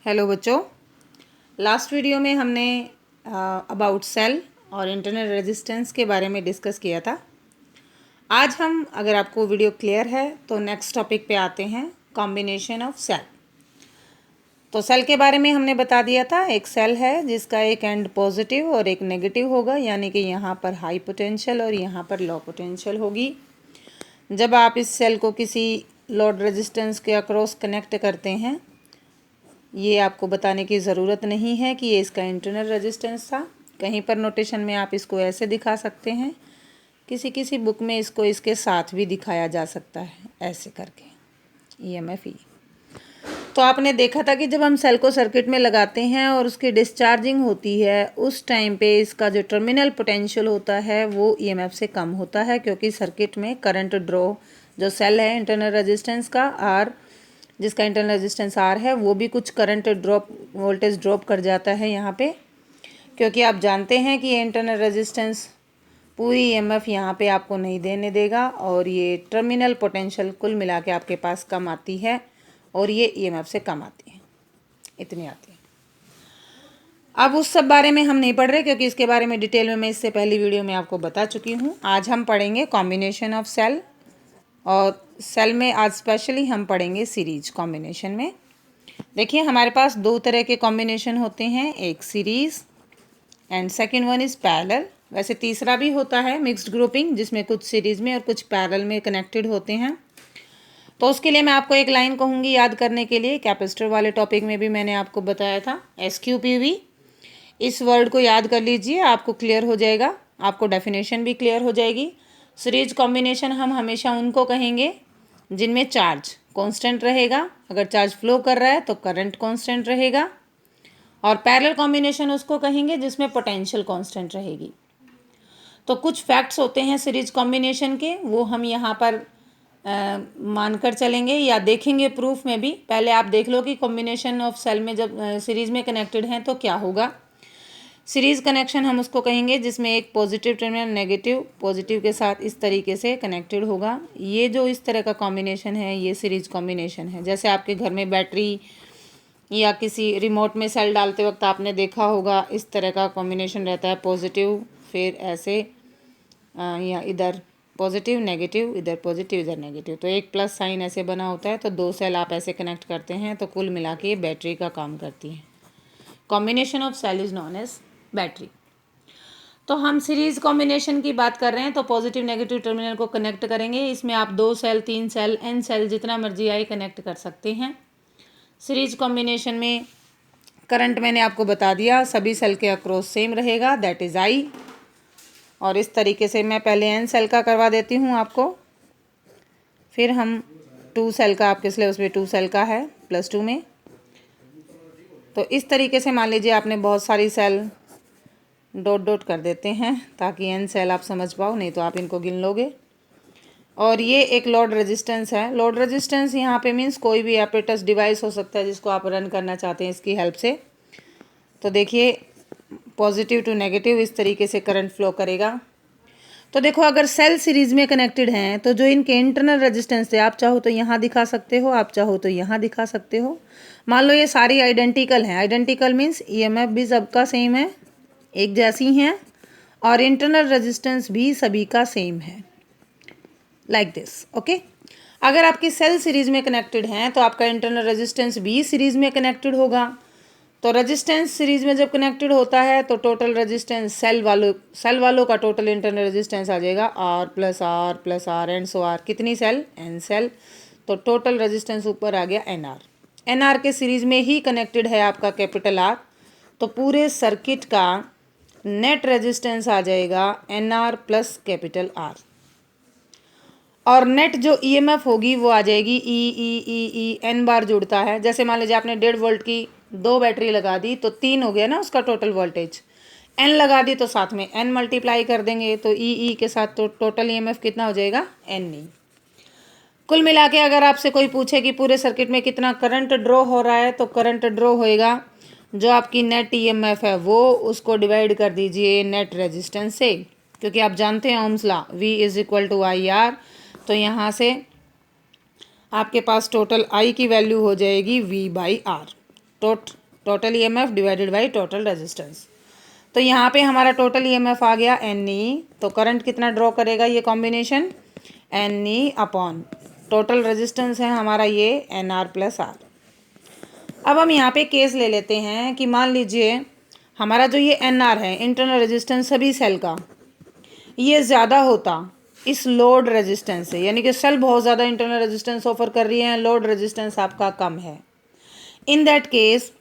Hello बच्चों, last video में हमने अबाउट सेल और इंटरनल रेजिस्टेंस के बारे में डिस्कस किया था। आज हम, अगर आपको वीडियो क्लियर है तो नेक्स्ट टॉपिक पे आते हैं, कॉम्बिनेशन ऑफ सेल। तो सेल के बारे में हमने बता दिया था, एक सेल है जिसका एक एंड पॉजिटिव और एक नेगेटिव होगा, यानी कि यहाँ पर हाई पोटेंशियल और यहाँ पर लो पोटेंशियल होगी। जब आप इस सेल को किसी लोड रेजिस्टेंस के अक्रॉस कनेक्ट करते हैं, ये आपको बताने की ज़रूरत नहीं है कि ये इसका इंटरनल रेजिस्टेंस था। कहीं पर नोटेशन में आप इसको ऐसे दिखा सकते हैं, किसी किसी बुक में इसको इसके साथ भी दिखाया जा सकता है, ऐसे करके EMF। तो आपने देखा था कि जब हम सेल को सर्किट में लगाते हैं और उसकी डिस्चार्जिंग होती है, उस टाइम पे इसका जो टर्मिनल पोटेंशियल होता है वो EMF से कम होता है, क्योंकि सर्किट में करंट ड्रॉ, जो सेल है इंटरनल रेजिस्टेंस का आर, जिसका इंटरनल रेजिस्टेंस आर है, वो भी कुछ करंट ड्रॉप, वोल्टेज ड्रॉप कर जाता है यहाँ पे, क्योंकि आप जानते हैं कि ये इंटरनल रेजिस्टेंस पूरी EMF यहाँ पे आपको नहीं देने देगा, और ये टर्मिनल पोटेंशियल कुल मिला के आपके पास कम आती है, और ये EMF से कम आती है, इतनी आती है। अब उस सब बारे में हम नहीं पढ़ रहे, क्योंकि इसके बारे में डिटेल में मैं इससे पहली वीडियो में आपको बता चुकी हूँ। आज हम पढ़ेंगे कॉम्बिनेशन ऑफ सेल, और सेल में आज स्पेशली हम पढ़ेंगे सीरीज कॉम्बिनेशन में। देखिए, हमारे पास दो तरह के कॉम्बिनेशन होते हैं, एक series and second one is parallel. वैसे तीसरा भी होता है, मिक्स्ड ग्रुपिंग, जिसमें कुछ सीरीज में और कुछ पैरेलल में कनेक्टेड होते हैं। तो उसके लिए मैं आपको एक लाइन कहूँगी याद करने के लिए। कैपेसिटर वाले टॉपिक में भी मैंने आपको बताया था, SQPV। इस वर्ड को याद कर लीजिए, आपको क्लियर हो जाएगा, आपको डेफिनेशन भी क्लियर हो जाएगी। सीरीज कॉम्बिनेशन हम हमेशा उनको कहेंगे जिनमें चार्ज कांस्टेंट रहेगा, अगर चार्ज फ्लो कर रहा है तो करंट कांस्टेंट रहेगा। और पैरेलल कॉम्बिनेशन उसको कहेंगे जिसमें पोटेंशियल कांस्टेंट रहेगी। तो कुछ फैक्ट्स होते हैं सीरीज कॉम्बिनेशन के, वो हम यहाँ पर मानकर चलेंगे या देखेंगे प्रूफ में भी। पहले आप देख लो कि कॉम्बिनेशन ऑफ सेल में जब सीरीज में कनेक्टेड हैं तो क्या होगा। सीरीज कनेक्शन हम उसको कहेंगे जिसमें एक पॉजिटिव टर्मिनल नेगेटिव पॉजिटिव के साथ इस तरीके से कनेक्टेड होगा। ये जो इस तरह का कॉम्बिनेशन है, ये सीरीज कॉम्बिनेशन है। जैसे आपके घर में बैटरी या किसी रिमोट में सेल डालते वक्त आपने देखा होगा, इस तरह का कॉम्बिनेशन रहता है, पॉजिटिव फिर ऐसे या इधर पॉजिटिव नेगेटिव, इधर पॉजिटिव इधर नेगेटिव, तो एक प्लस साइन ऐसे बना होता है। तो दो सेल आप ऐसे कनेक्ट करते हैं तो कुल मिला के ये बैटरी का काम करती है। Combination of cell is known as battery. तो हम सीरीज कॉम्बिनेशन की बात कर रहे हैं, तो पॉजिटिव नेगेटिव टर्मिनल को कनेक्ट करेंगे। इसमें आप 2 सेल 3 सेल n सेल जितना मर्जी आए कनेक्ट कर सकते हैं। सीरीज कॉम्बिनेशन में करंट मैंने आपको बता दिया, सभी सेल के अक्रॉस सेम रहेगा, दैट इज़ I। और इस तरीके से मैं पहले n सेल का करवा देती हूँ आपको, फिर हम 2 सेल का, आपके सिलेबस में 2 सेल का है +2 में। तो इस तरीके से मान लीजिए आपने बहुत सारी सेल डॉट डॉट कर देते हैं ताकि n सेल आप समझ पाओ, नहीं तो आप इनको गिन लोगे। और ये एक लोड रेजिस्टेंस है। लोड रेजिस्टेंस यहाँ पे मीन्स कोई भी एपरेटस डिवाइस हो सकता है जिसको आप रन करना चाहते हैं इसकी हेल्प से। तो देखिए, पॉजिटिव टू नेगेटिव इस तरीके से करंट फ्लो करेगा। तो देखो, अगर सेल सीरीज में कनेक्टेड हैं तो जो इनके इंटरनल रेजिस्टेंस थे, आप चाहो तो यहाँ दिखा सकते हो, आप चाहो तो यहाँ दिखा सकते हो। मान लो ये सारी आइडेंटिकल हैं, आइडेंटिकल मीन्स EMF भी सबका सेम है, एक जैसी हैं, और इंटरनल रेजिस्टेंस भी सभी का सेम है, लाइक दिस। ओके, अगर आपकी सेल सीरीज में कनेक्टेड हैं तो आपका इंटरनल रेजिस्टेंस भी सीरीज में कनेक्टेड होगा। तो रेजिस्टेंस सीरीज में जब कनेक्टेड होता है तो टोटल रेजिस्टेंस सेल वालों का टोटल इंटरनल रेजिस्टेंस आ जाएगा R+R+R एंड सो आर। कितनी सेल? n cell. तो टोटल रेजिस्टेंस ऊपर आ गया NR के सीरीज में ही कनेक्टेड है आपका कैपिटल R। तो पूरे सर्किट का नेट रेजिस्टेंस आ जाएगा NR प्लस कैपिटल R, और नेट जो EMF होगी वो आ जाएगी E N बार जुड़ता है। जैसे मान लीजिए आपने 1.5 वोल्ट की 2 बैटरी लगा दी तो 3 हो गया ना उसका टोटल वोल्टेज। N लगा दी तो साथ में N मल्टीप्लाई कर देंगे, तो E के साथ तो टोटल EMF कितना हो जाएगा? NE। कुल मिला के अगर आपसे कोई पूछे कि पूरे सर्किट में कितना करंट ड्रॉ हो रहा है, तो करंट ड्रॉ होएगा जो आपकी नेट EMF है वो, उसको डिवाइड कर दीजिए नेट रेजिस्टेंस से, क्योंकि आप जानते हैं ओम्स लॉ, V = IR। तो यहाँ से आपके पास टोटल I की वैल्यू हो जाएगी V/R। Total EMF divided by total resistance. तो यहाँ पे हमारा टोटल EMF आ गया NE, तो करंट कितना ड्रॉ करेगा ये combination, NE upon total resistance है हमारा ये NR प्लस R। अब हम यहाँ पे केस ले लेते हैं कि मान लीजिए हमारा जो ये NR है, इंटरनल रेजिस्टेंस सभी सेल का, ये ज़्यादा होता इस लोड रेजिस्टेंस से, यानी कि सेल बहुत ज़्यादा इंटरनल रेजिस्टेंस ऑफर कर रही है, लोड रेजिस्टेंस आपका कम है। In that case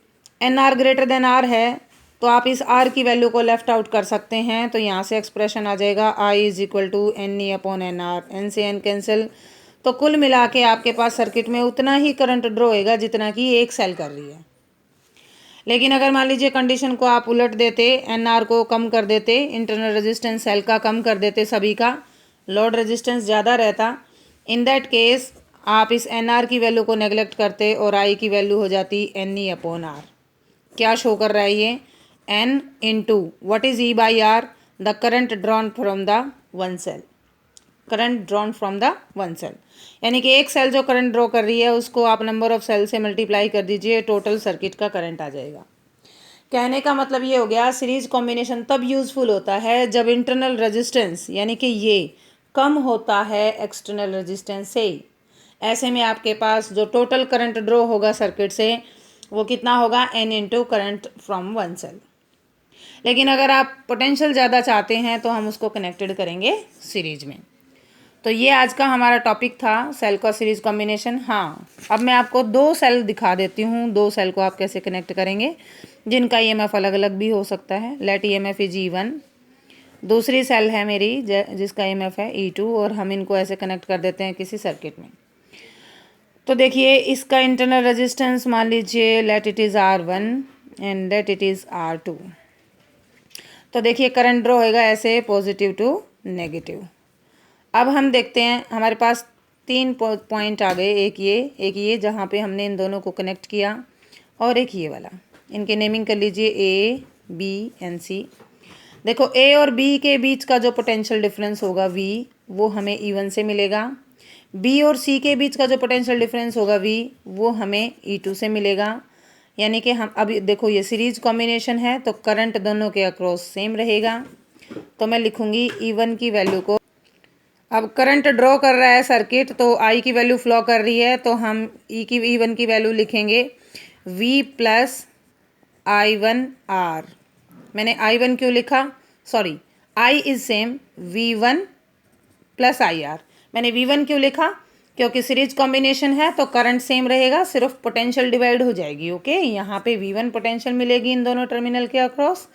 NR greater than R है, तो आप इस R की वैल्यू को लेफ्ट आउट कर सकते हैं। तो यहाँ से एक्सप्रेशन आ जाएगा I is equal to NE upon NR, N से N कैंसिल। तो कुल मिला के आपके पास सर्किट में उतना ही करंट ड्रॉ होएगा जितना कि एक सेल कर रही है। लेकिन अगर मान लीजिए कंडीशन को आप उलट देते, NR को कम कर देते, इंटरनल रेजिस्टेंस सेल का कम कर देते, सभी का लोड रेजिस्टेंस ज़्यादा रहता, इन दैट केस आप इस NR की वैल्यू को नेगलेक्ट करते और I की वैल्यू हो जाती NE अपॉन R। क्या शो कर रहा है ये, N into what is E by R, the current drawn from the one cell, current drawn from the one cell, यानी कि एक सेल जो करंट ड्रॉ कर रही है उसको आप नंबर ऑफ सेल से मल्टीप्लाई कर दीजिए, टोटल सर्किट का करंट आ जाएगा। कहने का मतलब ये हो गया, सीरीज कॉम्बिनेशन तब यूज़फुल होता है जब इंटरनल रेजिस्टेंस यानी कि ये कम होता है एक्सटर्नल रेजिस्टेंस से। ऐसे में आपके पास जो टोटल करंट ड्रॉ होगा सर्किट से वो कितना होगा, N into current from one cell. लेकिन अगर आप पोटेंशियल ज़्यादा चाहते हैं तो हम उसको कनेक्टेड करेंगे सीरीज में। तो ये आज का हमारा टॉपिक था, सेल का सीरीज कॉम्बिनेशन। हाँ, अब मैं आपको दो सेल दिखा देती हूँ, दो सेल को आप कैसे कनेक्ट करेंगे जिनका EMF अलग अलग भी हो सकता है। लेट EMF इज E1, दूसरी सेल है मेरी जिसका EMF है E2, और हम इनको ऐसे कनेक्ट कर देते हैं किसी सर्किट में। तो देखिए इसका इंटरनल रेजिस्टेंस मान लीजिए let it is R1 and let it is R2। तो देखिए करंट ड्रॉ होएगा ऐसे पॉजिटिव टू नेगेटिव। अब हम देखते हैं हमारे पास तीन पॉइंट आ गए, एक ये जहाँ पे हमने इन दोनों को कनेक्ट किया, और एक ये वाला। इनके नेमिंग कर लीजिए A, B एंड C। देखो A और B के बीच का जो पोटेंशियल डिफरेंस होगा V, वो हमें E1 से मिलेगा। B और C के बीच का जो पोटेंशियल डिफरेंस होगा V, वो हमें E2 से मिलेगा। यानी कि हम अभी देखो ये सीरीज कॉम्बिनेशन है तो करंट दोनों के अक्रॉस सेम रहेगा। तो मैं लिखूँगी E1 की वैल्यू को, अब करंट ड्रॉ कर रहा है सर्किट तो I की वैल्यू फ्लो कर रही है, तो हम E1 की वैल्यू लिखेंगे V प्लस I1 R। मैंने I1 क्यों लिखा, sorry I is same V1 plus IR। मैंने V1 क्यों लिखा, क्योंकि सीरीज कॉम्बिनेशन है तो करंट सेम रहेगा, सिर्फ पोटेंशियल डिवाइड हो जाएगी। ओके, यहाँ पे V1 पोटेंशियल मिलेगी इन दोनों टर्मिनल के अक्रॉस,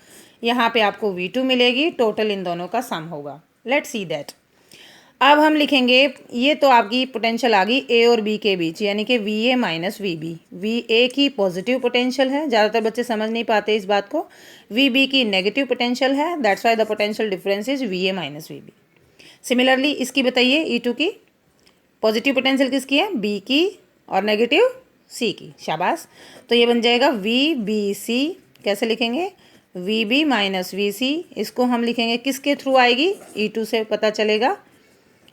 यहाँ पे आपको V2 मिलेगी, टोटल इन दोनों का सम होगा। Let's see that. अब हम लिखेंगे, ये तो आपकी पोटेंशियल आ गई A और B के बीच, यानी कि VA माइनस VB। VA की पॉजिटिव पोटेंशियल है, ज़्यादातर बच्चे समझ नहीं पाते इस बात को। VB की नेगेटिव पोटेंशियल है, that's why the potential difference is VA minus VB। Similarly इसकी बताइए E2 की पॉजिटिव पोटेंशियल किसकी है, B की, और नेगेटिव C की। शाबाश। तो ये बन जाएगा VBC। कैसे लिखेंगे, VB माइनस VC। इसको हम लिखेंगे किसके थ्रू आएगी, E2 से पता चलेगा।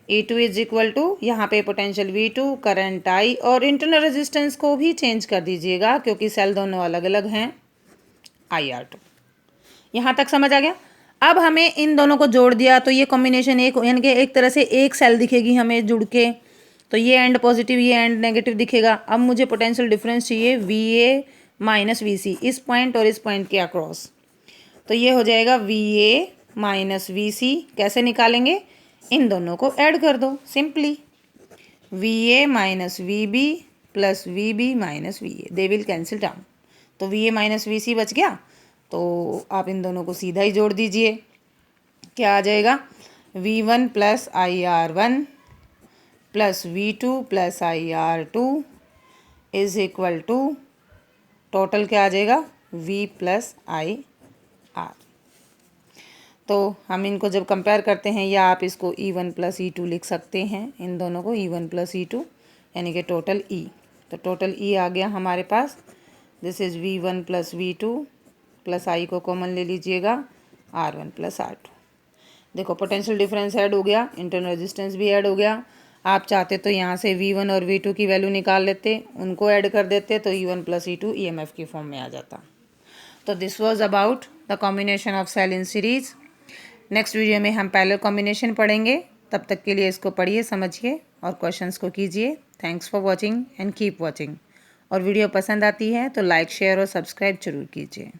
E2 इज इक्वल टू, यहाँ पे पोटेंशियल V2, करंट I, और इंटरनल रेजिस्टेंस को भी चेंज कर दीजिएगा क्योंकि सेल दोनों अलग अलग हैं, IR2। यहाँ तक समझ आ गया। अब हमें इन दोनों को जोड़ दिया तो ये कॉम्बिनेशन एक, यानी कि एक तरह से एक सेल दिखेगी हमें जुड़ के, तो ये एंड पॉजिटिव ये एंड नेगेटिव दिखेगा। अब मुझे पोटेंशियल डिफरेंस चाहिए VA माइनस VC, इस पॉइंट और इस पॉइंट के अक्रॉस। तो ये हो जाएगा VA माइनस VC। कैसे निकालेंगे, इन दोनों को ऐड कर दो simply, VA minus VB plus VB minus VA, they will cancel down. तो VA माइनस VC बच गया, तो आप इन दोनों को सीधा ही जोड़ दीजिए। क्या आ जाएगा, V1 plus IR1 plus V2 plus IR2 is equal to, total क्या आ जाएगा, V प्लस IR। तो हम इनको जब कंपेयर करते हैं, या आप इसको E1 प्लस E2 लिख सकते हैं, इन दोनों को E1 प्लस E2 यानी कि टोटल E। तो टोटल E आ गया हमारे पास, this is V1 plus V2 plus I को कॉमन ले लीजिएगा, R1 प्लस R2। देखो पोटेंशियल डिफरेंस ऐड हो गया, इंटरनल रेजिस्टेंस भी ऐड हो गया। आप चाहते तो यहाँ से V1 और V2 की वैल्यू निकाल लेते, उनको ऐड कर देते तो E1 प्लस E2 EMF की फॉर्म में आ जाता। तो this was about the combination of cell in series. Next video में हम पैरेलल कॉम्बिनेशन पढ़ेंगे। तब तक के लिए इसको पढ़िए, समझिए और क्वेश्चंस को कीजिए। Thanks for watching and keep watching. और वीडियो पसंद आती है तो लाइक, शेयर और सब्सक्राइब जरूर कीजिए।